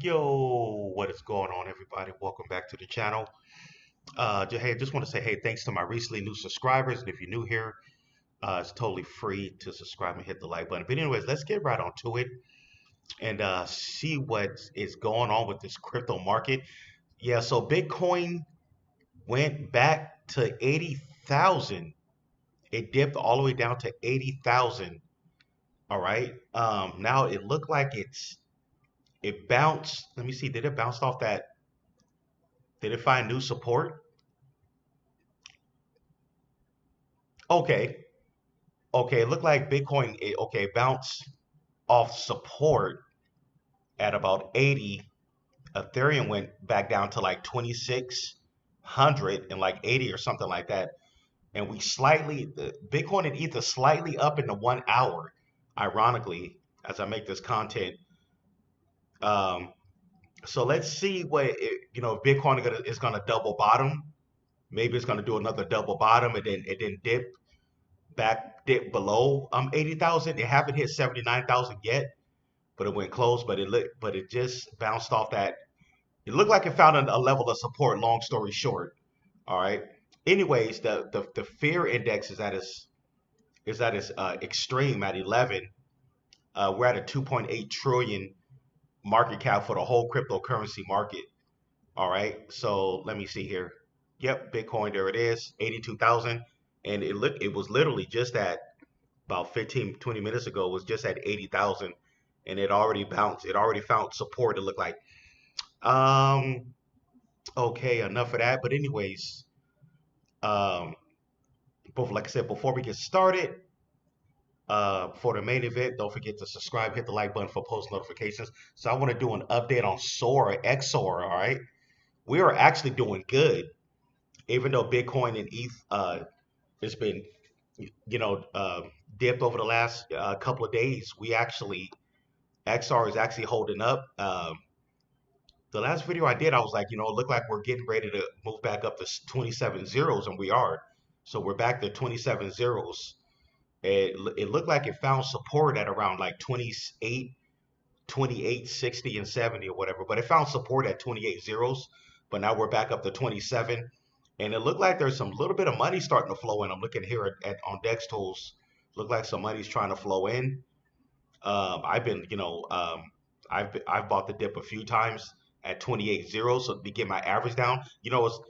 Yo, what is going on, everybody? Welcome back to the channel. Hey, I just want to say, hey, thanks to my recently new subscribers. And if you're new here, it's totally free to subscribe and hit the like button. But anyways, let's get right on to it and see what is going on with this crypto market. Yeah, so Bitcoin went back to 80,000. It dipped all the way down to 80,000. All right. Now it looked like it bounced. Let me see. Did it bounce off that? Did it find new support? Okay. Okay, it looked like Bitcoin, okay, bounced off support at about 80. Ethereum went back down to like 2,600 and like 80 or something like that. And the Bitcoin and Ether slightly up in the 1 hour, ironically, as I make this content. Um, so let's see if Bitcoin is gonna double bottom. Maybe it's gonna do another double bottom and then dip below 80,000. It haven't hit 79,000 yet, but it went close. But it just bounced off that. It looked like it found a level of support. Long story short, all right. Anyways, the fear index is at its extreme at 11. We're at a 2.8 trillion market cap for the whole cryptocurrency market. All right. So let me see here. Yep, Bitcoin. There it is, 82,000, and it was literally just at about 15, 20 minutes ago was just at 80,000 and it already bounced. It already found support. It looked like. Um, okay, enough of that. But anyways, um, like I said, before we get started, for the main event, don't forget to subscribe, hit the like button for post notifications. So I want to do an update on Sora XOR. All right, we are actually doing good, even though Bitcoin and ETH has been, you know, uh, dipped over the last couple of days. We actually XR is actually holding up. The last video I did, I was like, it looked like we're getting ready to move back up to 27 zeros, and we are. So we're back to 27 zeros. It looked like it found support at around like 28, 28, 60, and 70 or whatever, but it found support at 28 zeros. But now we're back up to 27. And it looked like there's some little bit of money starting to flow in. I'm looking here at on Dex Tools. Look like some money's trying to flow in. I've been, I've bought the dip a few times at 28 zeros so to get my average down.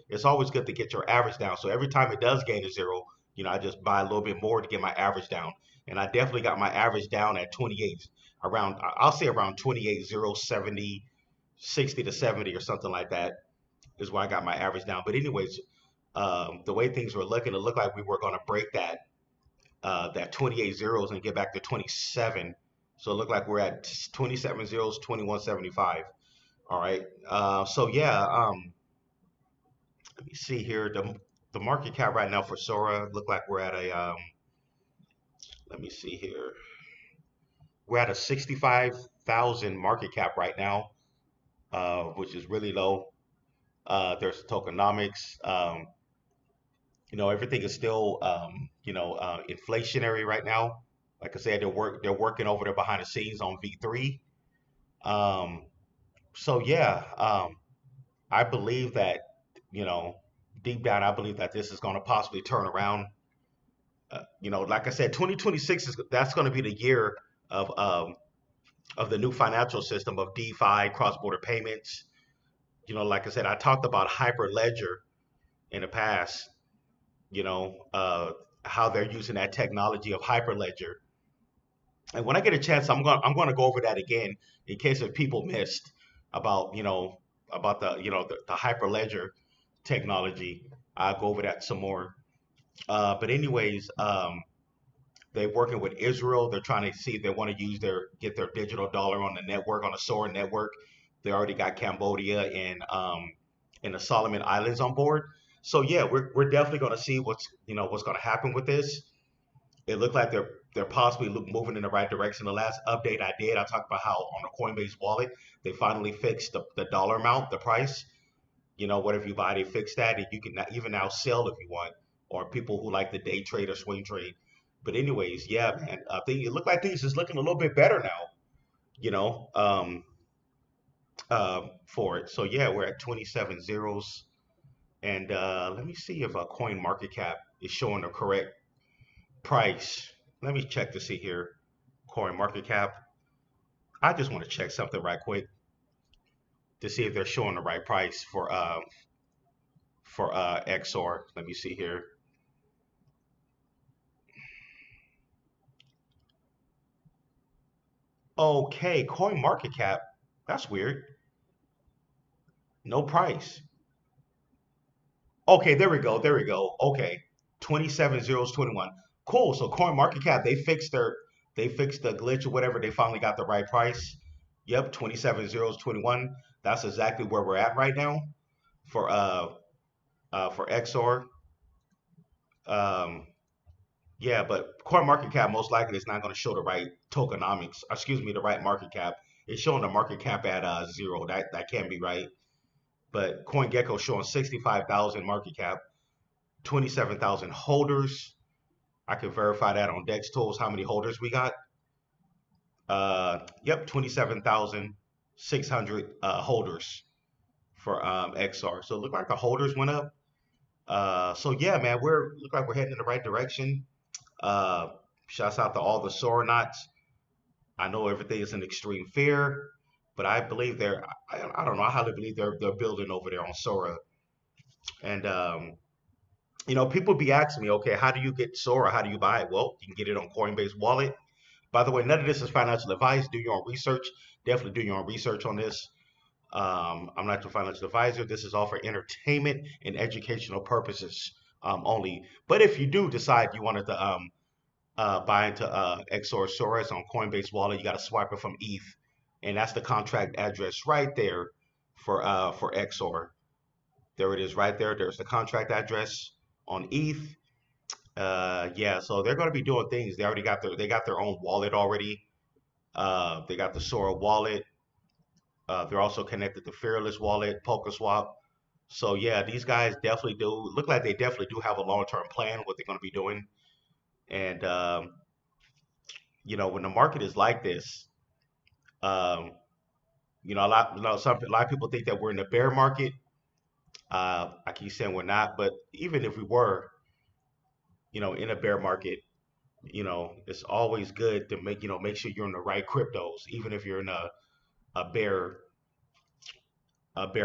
It's always good to get your average down. So every time it does gain a zero, I just buy a little bit more to get my average down. And I definitely got my average down at 28, I'll say around 28 0 70, 60 to 70 or something like that is where I got my average down. But anyways, the way things were looking, it looked like we were going to break that 28 zeros and get back to 27. So it looked like we're at 27 zeros, 21.75. All right. So yeah, let me see here. The market cap right now for Sora look like we're at let me see here. We're at a 65,000 market cap right now, which is really low. There's tokenomics. Everything is still, inflationary right now. Like I said, they're working over there behind the scenes on V3. Um, so yeah, I believe that, you know, deep down, I believe that this is going to possibly turn around. Like I said, 2026 that's going to be the year of um, of the new financial system of DeFi, cross-border payments. Like I said, I talked about Hyperledger in the past. You know, how they're using that technology of Hyperledger. And when I get a chance, I'm going to go over that again in case if people missed about about the Hyperledger technology. I'll go over that some more. But anyways, they're working with Israel. They're trying to see if they want to get their digital dollar on the network, on the Sora network. They already got Cambodia and the Solomon Islands on board. So yeah, we're definitely going to see what's going to happen with this. It looked like they're possibly moving in the right direction. The last update I did, I talked about how on the Coinbase wallet they finally fixed the dollar amount, the price. Whatever you buy, they fixed that, and you can even now sell if you want, or people who like the day trade or swing trade. But anyways, yeah, man, I think it looked like things is looking a little bit better now. You know, um, for it. So yeah, we're at 27 zeros. And let me see if Coin Market Cap is showing the correct price. Let me check to see here. Coin Market Cap. I just want to check something right quick to see if they're showing the right price for XOR. Let me see here. Okay, Coin Market Cap. That's weird. No price. Okay, there we go. There we go. Okay. 27 zeros 21. Cool. So Coin Market Cap, they fixed the glitch or whatever. They finally got the right price. Yep, 27 zeros 21. That's exactly where we're at right now for XOR. Um yeah, but Coin Market Cap most likely is not going to show the right tokenomics, excuse me, the right market cap. It's showing the market cap at zero. That can't be right. But CoinGecko showing 65,000 market cap, 27,000 holders. I can verify that on Dex Tools how many holders we got. Yep, 27,600 holders for XR. So it looked like the holders went up. So yeah, man, we're look like we're heading in the right direction. Uh, Shouts out to all the Sora knots. I know everything is in extreme fear, but I believe I don't know. I highly believe they're building over there on Sora. And people be asking me, okay, how do you get Sora? How do you buy it? Well, you can get it on Coinbase Wallet. By the way, none of this is financial advice. Do your own research. Definitely do your own research on this. I'm not your financial advisor. This is all for entertainment and educational purposes only. But if you do decide you wanted to buy into XOR Soros on Coinbase Wallet, you got to swipe it from ETH, and that's the contract address right there for XOR. There it is, right there. There's the contract address on ETH. Yeah, so they're going to be doing things. They got their own wallet already. They got the Sora wallet. They're also connected to Fearless Wallet, PokerSwap. So yeah, these guys definitely do look like they definitely do have a long-term plan what they're going to be doing. And when the market is like this, um, a lot of people think that we're in a bear market. I keep saying we're not, but even if we were, in a bear market, it's always good to make sure you're in the right cryptos, even if you're in a bear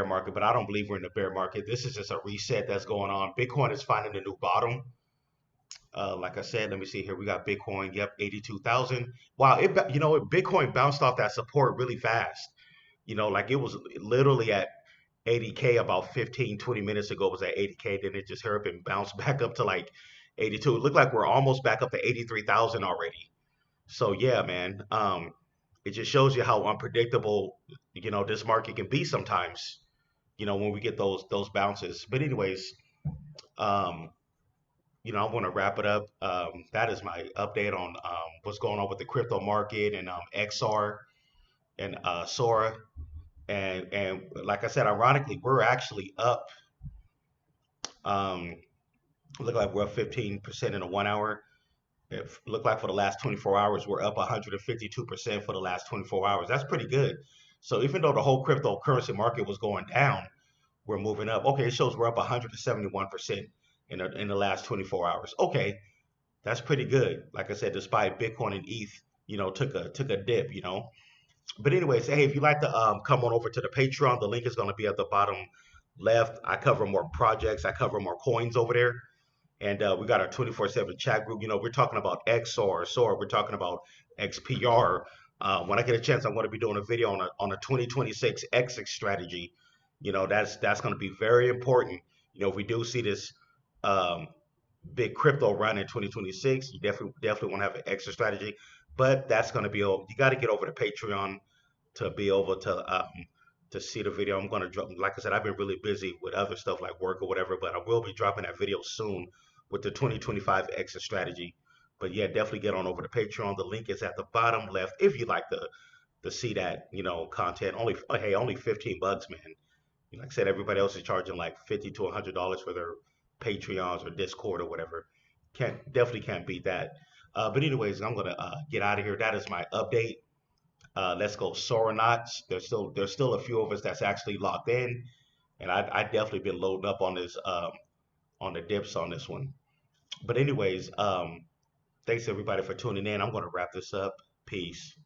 market. But I don't believe we're in a bear market. This is just a reset that's going on. Bitcoin is finding a new bottom. Like I said, let me see here. We got Bitcoin. Yep, 82,000. Wow, Bitcoin bounced off that support really fast. Like it was literally at 80K about 15, 20 minutes ago. It was at 80K. Then it just hurried up and bounced back up to like 82. It looked like we're almost back up to 83,000 already. So yeah, man. It just shows you how unpredictable, this market can be sometimes, when we get those bounces. But anyways, um, I want to wrap it up. That is my update on what's going on with the crypto market and XR and Sora. And like I said, ironically, we're actually up. Um, Look like we're up 15% in a 1 hour. It looked like for the last 24 hours, we're up 152% for the last 24 hours. That's pretty good. So even though the whole cryptocurrency market was going down, we're moving up. Okay, it shows we're up 171% in the last 24 hours. Okay, that's pretty good. Like I said, despite Bitcoin and ETH, took a dip. But anyways, hey, if you'd like to come on over to the Patreon, the link is going to be at the bottom left. I cover more projects. I cover more coins over there. And we got our 24/7 chat group. We're talking about XOR, SOAR. We're talking about XPR. When I get a chance, I'm going to be doing a video on a 2026 exit strategy. That's going to be very important. If we do see this um, big crypto run in 2026, you definitely want to have an exit strategy. But that's going to be you got to get over to Patreon to be able to see the video. I'm gonna drop, like I said, I've been really busy with other stuff like work or whatever, but I will be dropping that video soon with the 2025 exit strategy. But yeah, definitely get on over to Patreon. The link is at the bottom left if you'd like to see that content. Only 15 bucks, man. Like I said, everybody else is charging like 50 to $100 for their Patreons or Discord or whatever. Definitely can't beat that. But anyways, I'm gonna get out of here. That is my update. Let's go Sora. There's still a few of us that's actually locked in, and I definitely been loading up on this on the dips on this one. But anyways, thanks everybody for tuning in. I'm gonna wrap this up. Peace.